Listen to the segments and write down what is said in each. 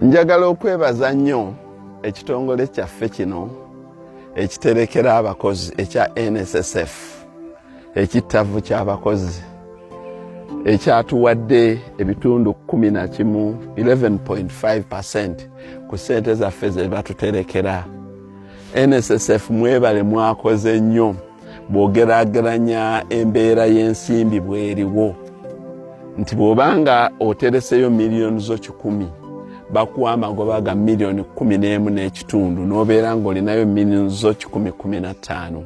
Njagala okwebaza nnyo ekitongole kyaffe kino ekiterekera abakozi ekya NSSF ekittavu ky'abakozi ekyatuwadde ebitundu 11.5% ku ssente zaffe ze batuterekera. NSSF mwebale mwakoze nnyo bw'ogeraageranya embeera y'ensimbi bw'eriwo nti bw'obanga otereseyo miliyoni zo 100 bakuwa amagoba ga miliyoni 11.5 n'obeera ng'olinayo miliyoni zo 10-15.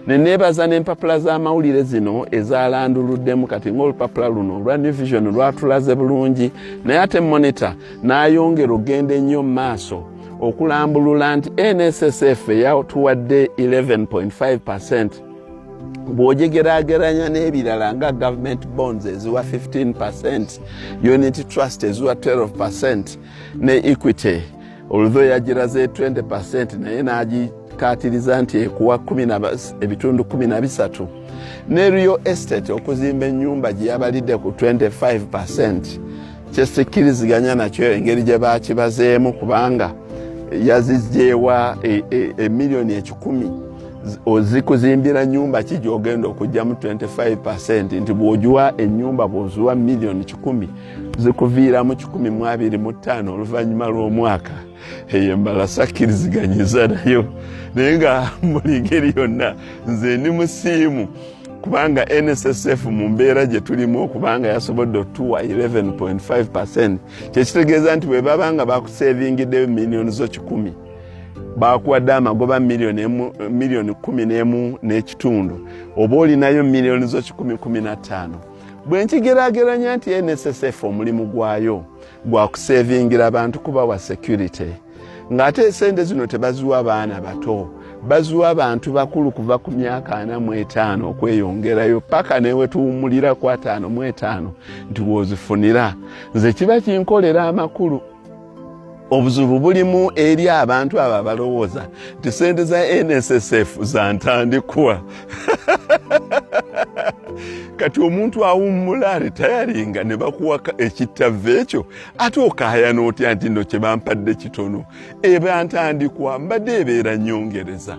Neneebaza n'empapula z'amawulire zino ezaalanduluddemu kati ng'olupapula luno olwa New Vision lwatulaze bulungi naye ate Monitor n'ayongera ogenda ennyo mu maaso okulambulula nti NSSF yatuwadde 11.5%. Bw'ogegeraageranya n'ebirala nga government bonds eziwa 15%, unit trust eziwa 12%, ne equity although yagiraze 20% naye n'agikaatiriza nti ekuwa ebitundu 13, ne real estate okuzimba ennyumba gye yabalidde ku 25%. Kyesikkiriziganya nakyo engeri gye baakibazeemu kubanga yazizjeewa miliyoni 10 ozikuzimbira nyumba kijogenda okujja mu 25% nti bw'ojuwa ennyumba bw'ozuwa miliyoni 10 zikuviira mu 125 oluvannyuma lw'omwaka. Eyo mbala sakkiriziganyiza nayo naye nga buli ngeri yonna nze ndi musiimu kubanga NSSF mu mbeera gye tulimu okubanga yasobodde otuwa 11.5%. Kyekitegeeza nti bwe babanga bakusevingiddeyo miliyoni zo 10 bakuwadde amagoba miliyoni 11.5 oba olinayo miliyoni zo 10-15. Bwe nkigeraageranya nti NSSF omulimu gwayo gwa kusevingira abantu kubawa security ng'ate esente zino tebaziwa baana bato baziwa abantu bakulu kuva ku myaka 45 okweyongerayo paka newe tuwumulira ku 55 nti wozifunira. Nze kiba kinkolera amakulu. Obuzibu bulimu eri abantu abo abalowooza nti ssente za NSSF za ntandikwa. Kati omuntu awummula ritayaringa ne bakuwa ekittavvu ekyo ate okaayana otya nti nno kye bampadde kitono eba ntandikwa mbadde ebeera nnyongereza.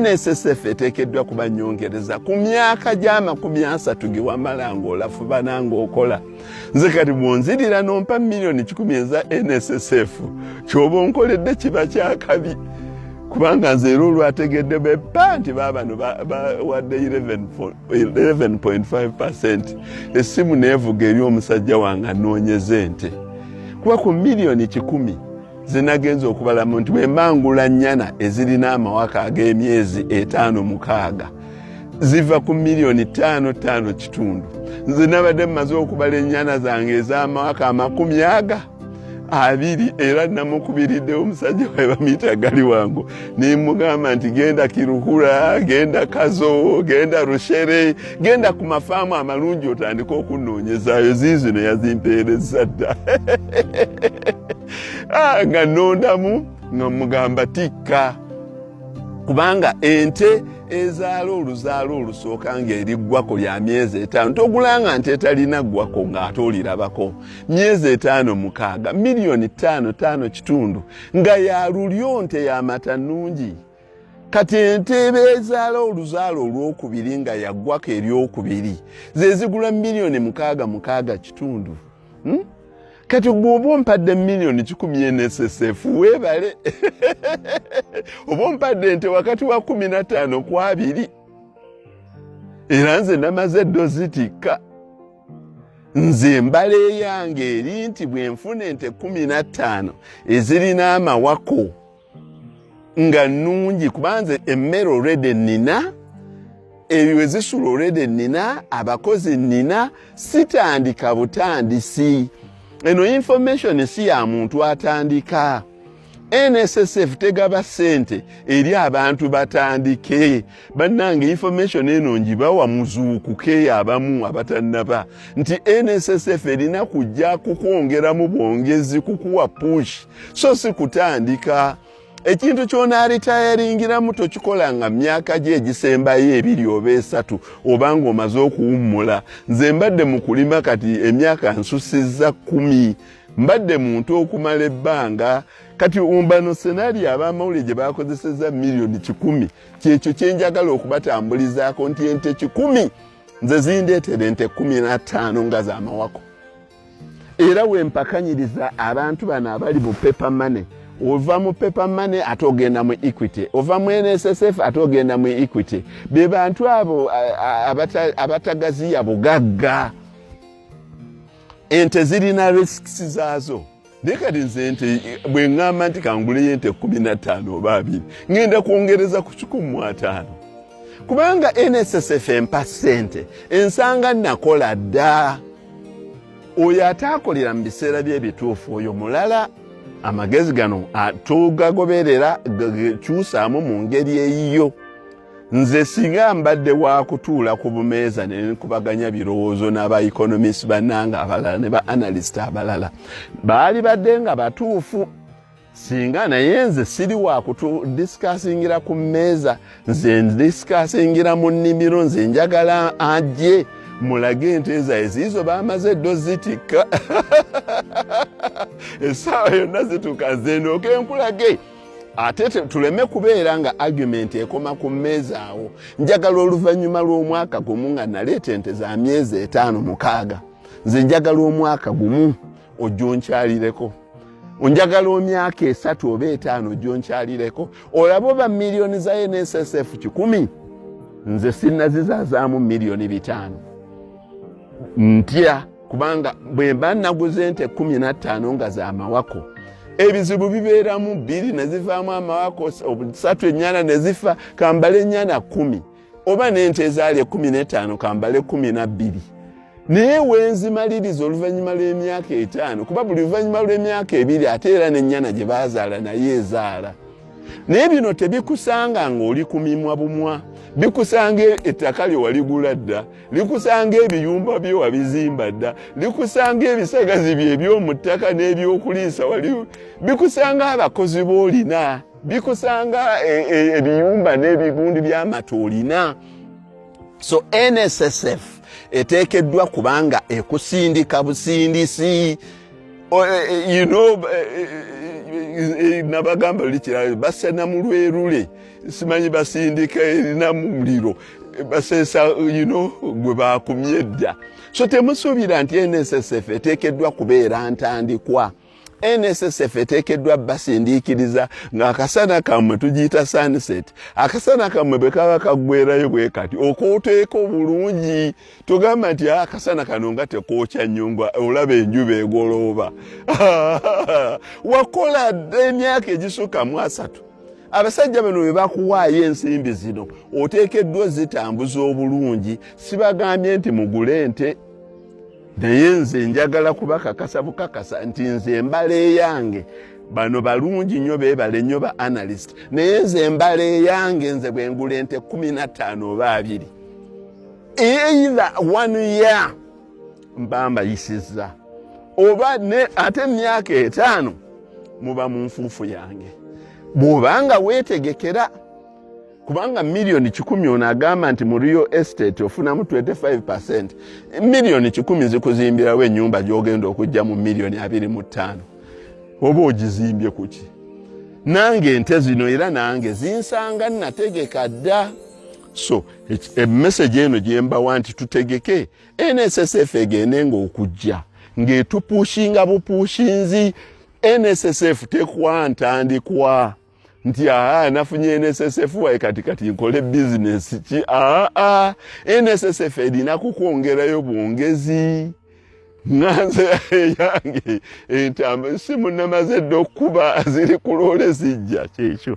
NSSF eteekeddwa kuba nnyongereza ku myaka gya30 ge wamala ng'olafuba nang'okola. Nze kati bw'onzirira n'ompa miliyoni 10 eza NSSF ky'oba onkoledde kiba kyakabi kubanga nze era olwategedde beppa nti baabano bawadde 11.5%. Essimu neevuga eri omusajja wange anoonyeze ente kuba ku miliyoni 10 zinagenza okubalamu nti bwe mbangula nnyana ezirina amawaka ag'emyezi 5-6 ziva ku miliyoni 5.5. Nze nabadde mmaze okubala ennyana zange ez'amawaka 20 era namukubiridde omusajja we bamuyita gali wangu nimugamba nti genda Kiruhura, genda Kazo, genda Rushere, genda ku mafaamu amalungi otandika okunoonyezaayo ziizino yazimpeereza dda. Nga nondamu nga mugamba tikka kubanga ente ezaala oluzaalo olusooka ng'eriggwako lya myezi 5 togulanga nti etalina ggwako ng'ate olirabako myezi 5-6 miliyoni 5.5 nga ya lulyo nte y'amata nnungi. Kati ente ezaala oluzaalo olwokubiri nga yaggwako eryokubiri ze zigula miliyoni 6.5. Kati bw'oba ompadde miliyoni 10 NSSF weebale oba ompadde nte wakati wa 15 ku 2 era nze namaze ddo zitikka. Nze mbala eyange eri nti bwe nfuna ente 15 ezirina amawako nga nnungi kuba nze emmere already nnina ebyo ezisula already nnina abakozi nnina sitandika butandisi. Eno information si ya muntu atandika. NSSF tegaba ssente eri abantu batandike. Bannange information eno njibawa muzuukuke abamu abatannaba nti NSSF erina kujja kukwongera mu bwongezi kukuwa push so si kutandika. ekintu kyona retiringiramu tokikola nga myaka gye egisembayo ebiri oba esatu obanga omaze okuwummula. Nze mbadde mu kulima kati emyaka nsusizza 10. Mbadde muntu okumala ebbanga kati umbano scenario abamawulire gye bakozesezza milioni 10 kyekyo kyenjagala okubatambulizaako nti ente 10 nze zindeetera ente 15 nga z'amawako. Era wempakanyiriza abantu bano abali mu paper money. Ova mu paper money ate ogenda mu Equity, ova mu NSSF ate ogenda mu Equity. Be bantu abo abatagaziya bugagga. Ente zirina risks zaazo. Nekati nze ente bwe ngamba nti kangule ente 15 oba 2 ngenda kwongereza ku 15. Kubanga NSSF empa ssente ensanga nakola dda. Oyo ataakolera mu biseera by'ebituufu oyo mulala. Amagezi gano tugagoberera kyusaamu mu ngeri eyiyo. Nze singa mbadde wa kutuula ku bumeeza ne nkubaganya birowoozo n'aba economists bannanga abalala ne ba analyst abalala baali badde nga batuufu. Singa naye nze siri wa discussingira ku mmeeza, nze discussingira mu nnimiro, nze njagala ajje mulage ente zaabwe izo bamaze ddo zitikka. Essaawa yonna zituuka nze ndooke nkulage. Ate tuleme kubeera nga argument ekoma ku mmeeza awo. Njagala oluvannyuma lw'omwaka gumu nga naleeta ente za myezi 5-6. Nze njagala omwaka gumu ojjonkyalireko. Onjagala emyaka 3 oba 5 ojjonkyalireko. Olaba oba milioni za NSSF 10. Nze sinnazizazaamu milioni 5. Ntya kubanga bwe mba naguze ente 15 nga z'amawako. Ebizibu bibeeramu 2 ne zivaamu amawako 3 ennyana ne zifa kambale ennyana 10 oba n'ente ezaali 15 kambale 12. Naye wenzimaliriza oluvannyuma lw'emyaka 5 kuba buli luvannyuma lw'emyaka 2 ate era n'ennyana gye baazaala naye ezaala. Naye bino tebikusanga ng'oli kumimwa bumwa. Bikusanga ettaka lye waligula dda, likusanga ebiyumba bye wabizimba dda, likusanga ebisagazi bye eby'omu ttaka n'ebyokuliisa bikusanga abakozi b'olina, bikusanga ebiyumba n'ebigundi by'amata olina. So NSSF eteekeddwa kubanga ekusindika busindisi. You know, nabagamba likira basena mu lwerule simanyi basindika erina mu muliro basesa you know gwe bakumye dda. So temusuubira nti NSSF eteekeddwa kubeera ntandikwa. NSSF eteekeddwa basindiikiriza ng'akasana kammwe tugiyita sunset. Akasana kammwe bwe kaba kaggwerayo bwe kati okooteeko bulungi. Tugamba nti akasana kano nga tekookya nnyumba olaba enjuba egolooba. Wakola emyaka egisukka mu 3. Abasajja bano bwe bakuwaayo ensimbi zino oteekeddwa zitambuza obulungi. Sibagambye nti mugule ente. Naye nze njagala kubakakasa bukakasa nti nze embala eyange bano balungi nnyo beebale nnyo ba analyst. Naye nze embala eyange nze bwe ngula ente 15 oba 2 either 1 year mbamba yisizza oba ate emyaka 5 muba mu nfuufu yange. Bw'obanga weetegekera kubanga milioni 10 onagamba nti mu real estate ofunamu 25%. Milioni 10 zikuzimbirawo ennyumba gy'ogenda okujja mu milioni 25. Oba ogizimbye kuki? Nange ente zino era nange zinsanga nategeka dda. So message eno gye mbawa nti tutegeke NSSF egendenga okujja ng'etupushinga bupuushinzi. NSSF tekuwa ntandikwa nti nafunye NSSF wae katikati nkole business ki. NSSF erina kukwongerayo bwongezi. Nganze yange entambe simu namaze dda okuba ziri ku loole zijja kyekyo.